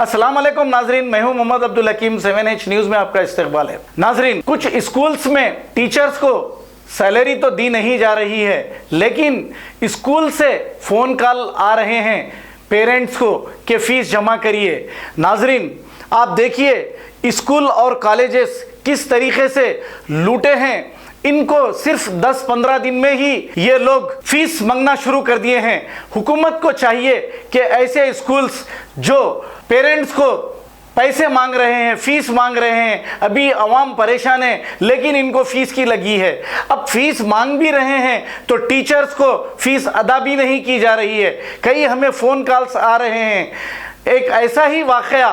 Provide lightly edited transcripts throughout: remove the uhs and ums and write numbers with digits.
अस्सलाम वालेकुम नाजरीन, मैं हूं मोहम्मद अब्दुल हकीम। 7H न्यूज़ में आपका इस्तकबाल है। नाजरीन, कुछ स्कूल्स में टीचर्स को सैलरी तो दी नहीं जा रही है, लेकिन स्कूल से फ़ोन कॉल आ रहे हैं पेरेंट्स को कि फ़ीस जमा करिए। नाजरीन, आप देखिए स्कूल और कॉलेजेस किस तरीके से लूटे हैं। इनको सिर्फ 10-15 दिन में ही ये लोग फीस मांगना शुरू कर दिए हैं। हुकूमत को चाहिए कि ऐसे स्कूल्स जो पेरेंट्स को पैसे मांग रहे हैं, फीस मांग रहे हैं, अभी अवाम परेशान है लेकिन इनको फीस की लगी है। अब फीस मांग भी रहे हैं तो टीचर्स को फीस अदा भी नहीं की जा रही है। कई हमें फ़ोन कॉल्स आ रहे हैं। एक ऐसा ही वाक़या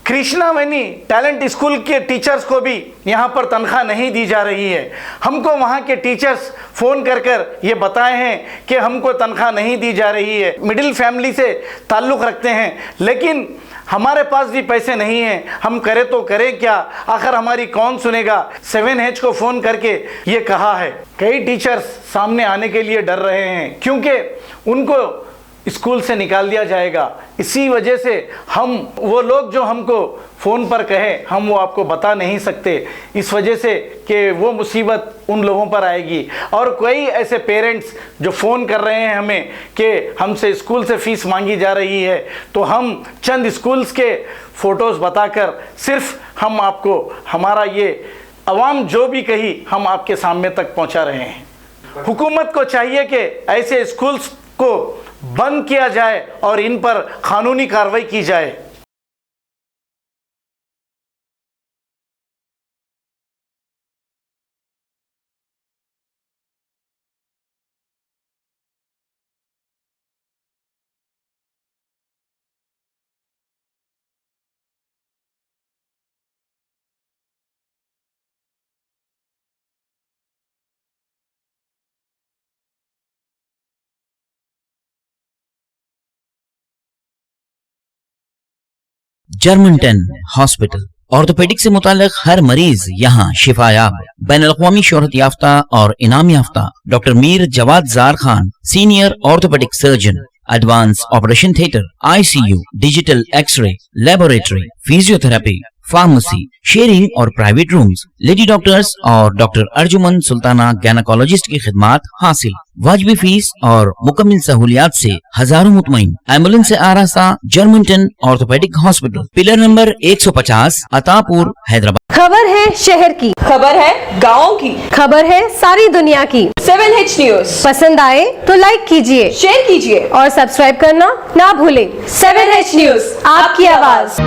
कृष्णावेनी टैलेंट स्कूल के टीचर्स को भी यहाँ पर तनख्वाह नहीं दी जा रही है। हमको वहाँ के टीचर्स फ़ोन कर ये बताए हैं कि हमको तनख्वाह नहीं दी जा रही है। मिडिल फैमिली से ताल्लुक़ रखते हैं लेकिन हमारे पास भी पैसे नहीं हैं, हम करें तो करें क्या, आखिर हमारी कौन सुनेगा। 7H को फ़ोन करके ये कहा है। कई टीचर्स सामने आने के लिए डर रहे हैं क्योंकि उनको स्कूल से निकाल दिया जाएगा। इसी वजह से हम वो लोग जो हमको फ़ोन पर कहे हम वो आपको बता नहीं सकते, इस वजह से कि वो मुसीबत उन लोगों पर आएगी। और कई ऐसे पेरेंट्स जो फ़ोन कर रहे हैं हमें कि हमसे स्कूल से फ़ीस मांगी जा रही है, तो हम चंद स्कूल्स के फ़ोटोज़ बताकर सिर्फ हम आपको हमारा ये अवाम जो भी कही हम आपके सामने तक पहुंचा रहे हैं। हुकूमत को चाहिए कि ऐसे स्कूल्स को बंद किया जाए और इन पर कानूनी कार्रवाई की जाए। जर्मनटन हॉस्पिटल ऑर्थोपेडिक से मुताल्लिक हर मरीज यहाँ शिफायाब। बैनुल-अक़वामी शोहरत याफ्ता और इनाम याफ्ता doctor Mir Jawad Zar Khan, senior orthopaedic surgeon, advance operation theatre, ICU, digital x ray, laboratory, physiotherapy, pharmacy, sharing और प्राइवेट रूम्स, लेडी डॉक्टर्स और डॉक्टर अर्जुमन सुल्ताना गैनाकोलॉजिस्ट की खिदमात हासिल। वाजिबी फीस और मुकम्मल सहूलियात से हजारों मुतमईन। एम्बुलेंस से आरास्ता Germanton orthopaedic hospital, pillar number 150, Attapur, Hyderabad. खबर है शहर की, खबर है गाँव की, खबर है सारी दुनिया की। 7H न्यूज़ पसंद आए तो लाइक कीजिए, शेयर कीजिए और सब्सक्राइब करना ना भूलें। 7H न्यूज़, आपकी आवाज।